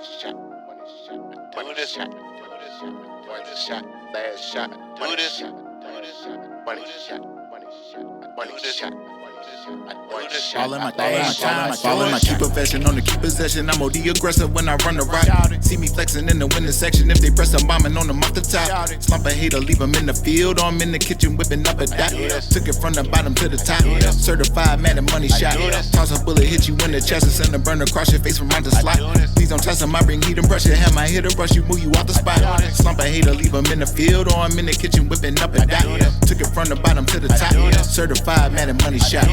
shot, do this shot, one shot, last shot, do this shot, one shot, one shot. All in my key profession on the key possession. I'm OD aggressive when I run the rock. See me flexing in the winner section. If they press, I'm bombing on them off the top. Slump a hater, leave them in the field, or I'm in the kitchen whipping up a dot. Took it from the bottom to the top. Certified Madden money shot. Toss a bullet, hit you in the chest and send a burner across your face from out the slot. Please don't test them, I bring heat and brush it. Have my hitter brush you, move you out the spot. Slump a hater, leave them in the field, or I'm in the kitchen whipping up a dot. Took it from the bottom to the top. Certified Madden money shot.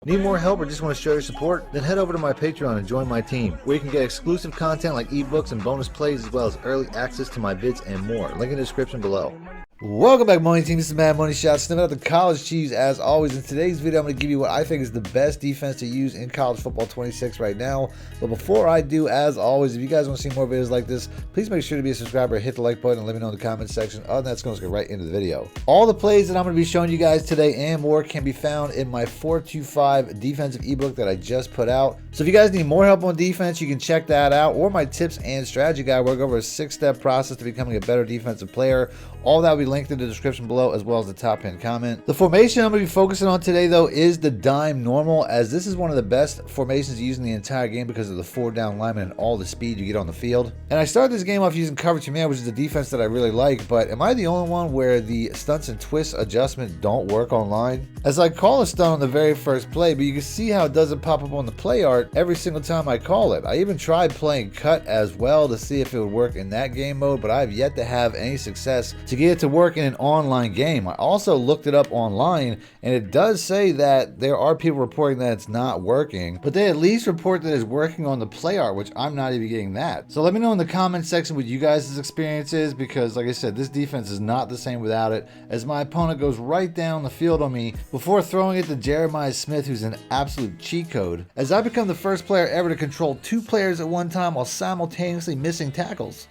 Need more help or just want to show your support? Then head over to my Patreon and join my team, where you can get exclusive content like ebooks and bonus plays, as well as early access to my vids and more. Link in the description below. Welcome back, Money Team. This is Mad Money Shot, sniffing out the college cheese as always. In today's video, I'm going to give you what I think is the best defense to use in college football 26 right now. But before I do, as always, if you guys want to see more videos like this, please make sure to be a subscriber, hit the like button, and let me know in the comments section. Other than that, let's go right into the video. All the plays that I'm going to be showing you guys today and more can be found in my 425 defensive ebook that I just put out. So if you guys need more help on defense, you can check that out, or my tips and strategy guide, where I go over a 6-step process to becoming a better defensive player. All that will be linked in the description below, as well as the top pinned comment. The formation I'm going to be focusing on today, though, is the dime normal, as this is one of the best formations used in the entire game because of the 4-down lineman and all the speed you get on the field. And I started this game off using cover 2 man, which is a defense that I really like, but am I the only one where the stunts and twists adjustment don't work online? As I call a stunt on the very first play, but you can see how it doesn't pop up on the play art every single time I call it. I even tried playing cut as well to see if it would work in that game mode, but I have yet to have any success to get it to work in an online game. I also looked it up online, and it does say that there are people reporting that it's not working, but they at least report that it's working on the play art, which I'm not even getting that. So let me know in the comment section what you guys' experience is, because like I said, this defense is not the same without it, as my opponent goes right down the field on me before throwing it to Jeremiah Smith, who's an absolute cheat code, as I become the first player ever to control 2 players at one time while simultaneously missing tackles.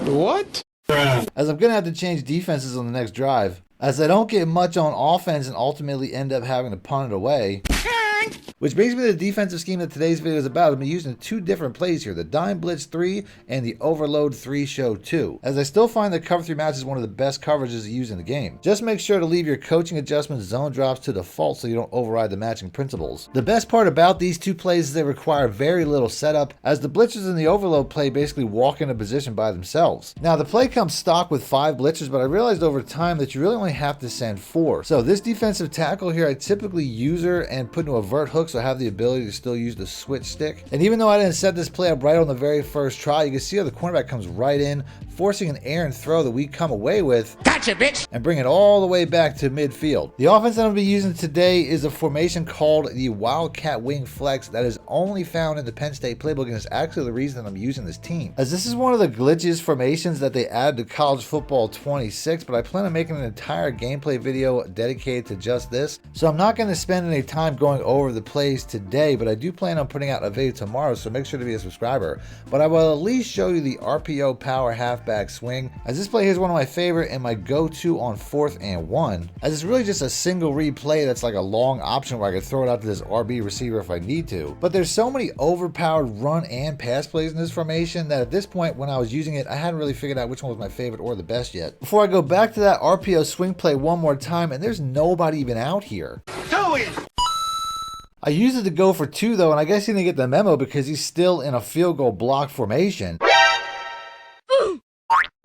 What? As I'm going to have to change defenses on the next drive, as I don't get much on offense and ultimately end up having to punt it away. Which brings me to the defensive scheme that today's video is about. I'm using 2 different plays here, the Dime Blitz 3 and the Overload 3 Show 2, as I still find that cover 3 match is one of the best coverages to use in the game. Just make sure to leave your coaching adjustments zone drops to default so you don't override the matching principles. The best part about these 2 plays is they require very little setup, as the blitzers in the Overload play basically walk into position by themselves. Now the play comes stock with 5 blitzers, but I realized over time that you really only have to send 4. So this defensive tackle here, I typically use her and put into a vert hook, so I have the ability to still use the switch stick. And even though I didn't set this play up right on the very first try, you can see how the cornerback comes right in, forcing an errant throw that we come away with. Gotcha, bitch! And bring it all the way back to midfield. The offense that I'm going to be using today is a formation called the Wildcat Wing Flex that is only found in the Penn State Playbook, and is actually the reason that I'm using this team, as this is one of the glitches formations that they added to college football 26, but I plan on making an entire gameplay video dedicated to just this, so I'm not going to spend any time going over the plays today, but I do plan on putting out a video tomorrow, so make sure to be a subscriber. But I will at least show you the RPO power halfback swing, as this play here is one of my favorite and my go-to on 4th and 1, as it's really just a single read play that's like a long option where I could throw it out to this RB receiver if I need to. But there's so many overpowered run and pass plays in this formation that at this point when I was using it, I hadn't really figured out which one was my favorite or the best yet. Before I go back to that RPO swing play one more time, and there's nobody even out here. I used it to go for 2 though, and I guess he didn't get the memo because he's still in a field goal block formation.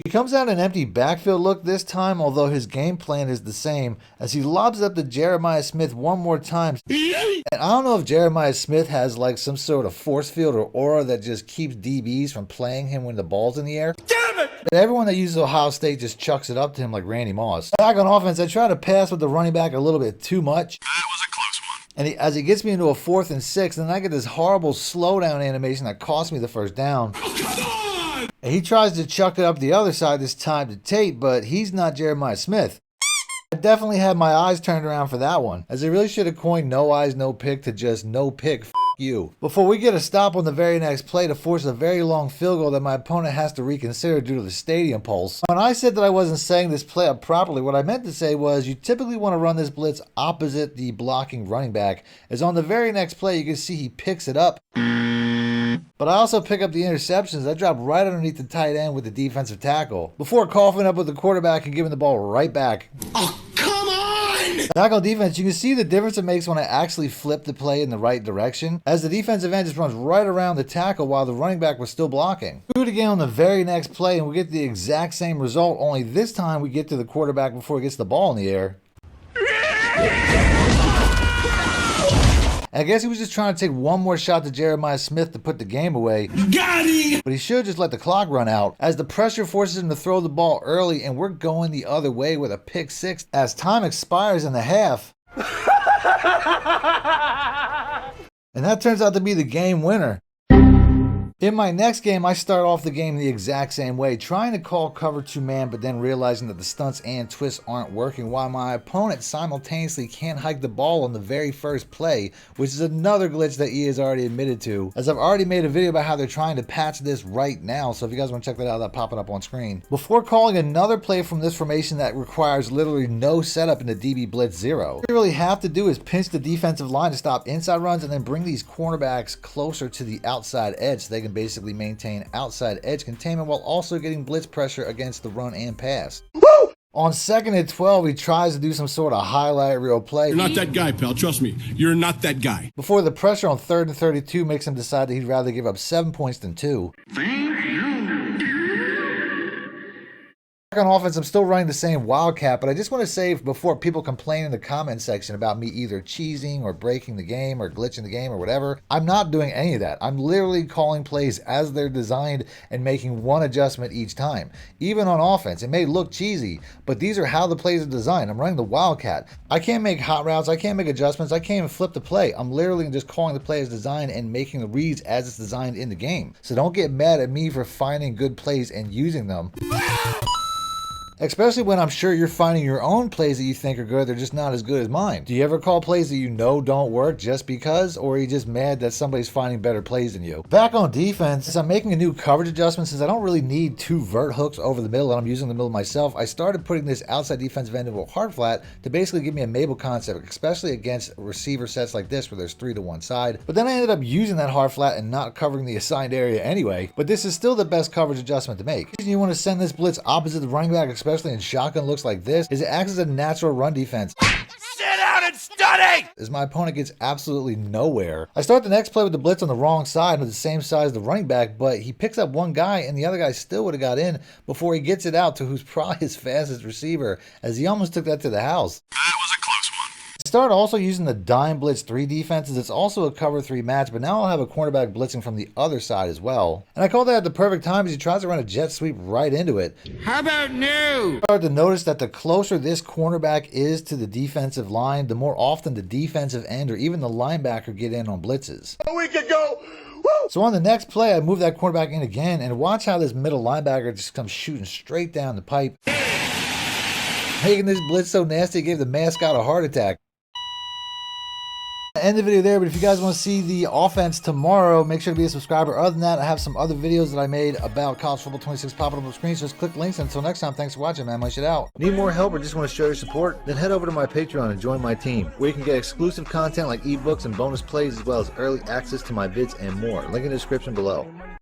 He comes out an empty backfield look this time, although his game plan is the same, as he lobs up to Jeremiah Smith one more time. And I don't know if Jeremiah Smith has like some sort of force field or aura that just keeps DBs from playing him when the ball's in the air. Damn it! But everyone that uses Ohio State just chucks it up to him like Randy Moss. Back on offense, I try to pass with the running back a little bit too much. That was a close one. And as he gets me into a 4th and 6, then I get this horrible slowdown animation that cost me the first down. Oh, come on! And he tries to chuck it up the other side this time to Tate, but he's not Jeremiah Smith. I definitely had my eyes turned around for that one, as I really should have coined no eyes, no pick to just no pick. you. Before we get a stop on the very next play to force a very long field goal that my opponent has to reconsider due to the stadium pulse. When I said that I wasn't saying this play up properly, what I meant to say was you typically want to run this blitz opposite the blocking running back, as on the very next play you can see he picks it up. But I also pick up the interceptions that drop right underneath the tight end with the defensive tackle, before coughing up with the quarterback and giving the ball right back. Oh, come on! Back on defense, you can see the difference it makes when I actually flip the play in the right direction, as the defensive end just runs right around the tackle while the running back was still blocking. Do it again on the very next play and we get the exact same result, only this time we get to the quarterback before he gets the ball in the air. I guess he was just trying to take one more shot to Jeremiah Smith to put the game away. Got him! But he should just let the clock run out, as the pressure forces him to throw the ball early, and we're going the other way with a pick six as time expires in the half. And that turns out to be the game winner. In my next game, I start off the game the exact same way, trying to call cover 2 man, but then realizing that the stunts and twists aren't working, while my opponent simultaneously can't hike the ball on the very first play, which is another glitch that EA has already admitted to, as I've already made a video about how they're trying to patch this right now, so if you guys want to check that out, that'll pop it up on screen. Before calling another play from this formation that requires literally no setup in the DB Blitz 0. What you really have to do is pinch the defensive line to stop inside runs and then bring these cornerbacks closer to the outside edge so they can basically maintain outside edge containment while also getting blitz pressure against the run and pass. Woo! On 2nd and 12, he tries to do some sort of highlight reel play. You're not that guy, pal. Trust me. You're not that guy. Before the pressure on 3rd and 32 makes him decide that he'd rather give up 7 points than 2. On offense, I'm still running the same Wildcat, but I just want to say before people complain in the comment section about me either cheesing or breaking the game or glitching the game or whatever, I'm not doing any of that. I'm literally calling plays as they're designed and making one adjustment each time. Even on offense, it may look cheesy, but these are how the plays are designed. I'm running the Wildcat. I can't make hot routes, I can't make adjustments, I can't even flip the play. I'm literally just calling the play as designed and making the reads as it's designed in the game. So don't get mad at me for finding good plays and using them. Especially when I'm sure you're finding your own plays that you think are good, they're just not as good as mine. Do you ever call plays that you know don't work just because, or are you just mad that somebody's finding better plays than you? Back on defense, since I'm making a new coverage adjustment, since I don't really need 2 vert hooks over the middle and I'm using the middle myself, I started putting this outside defensive end into a hard flat to basically give me a Mabel concept, especially against receiver sets like this where there's 3 to one side. But then I ended up using that hard flat and not covering the assigned area anyway. But this is still the best coverage adjustment to make. The reason you want to send this blitz opposite the running back, especially in shotgun looks like this, is it acts as a natural run defense. Sit down and study! As my opponent gets absolutely nowhere. I start the next play with the blitz on the wrong side with the same size as the running back, but he picks up one guy and the other guy still would have got in before he gets it out to who's probably his fastest receiver, as he almost took that to the house. That was a close one. I started also using the dime blitz 3 defenses. It's also a cover 3 match, but now I'll have a cornerback blitzing from the other side as well. And I call that at the perfect time as he tries to run a jet sweep right into it. How about new? I started to notice that the closer this cornerback is to the defensive line, the more often the defensive end or even the linebacker get in on blitzes. We could go. Woo! So on the next play, I move that cornerback in again, and watch how this middle linebacker just comes shooting straight down the pipe. Making this blitz so nasty, it gave the mascot a heart attack. End the video there, but if you guys want to see the offense tomorrow, make sure to be a subscriber. Other than that, I have some other videos that I made about college football 26 popping up on the screen, so just click links. Until next time, thanks for watching, man. My shit out. Need more help or just want to show your support? Then head over to my Patreon and join my team, where you can get exclusive content like ebooks and bonus plays, as well as early access to my vids and more. Link in the description below.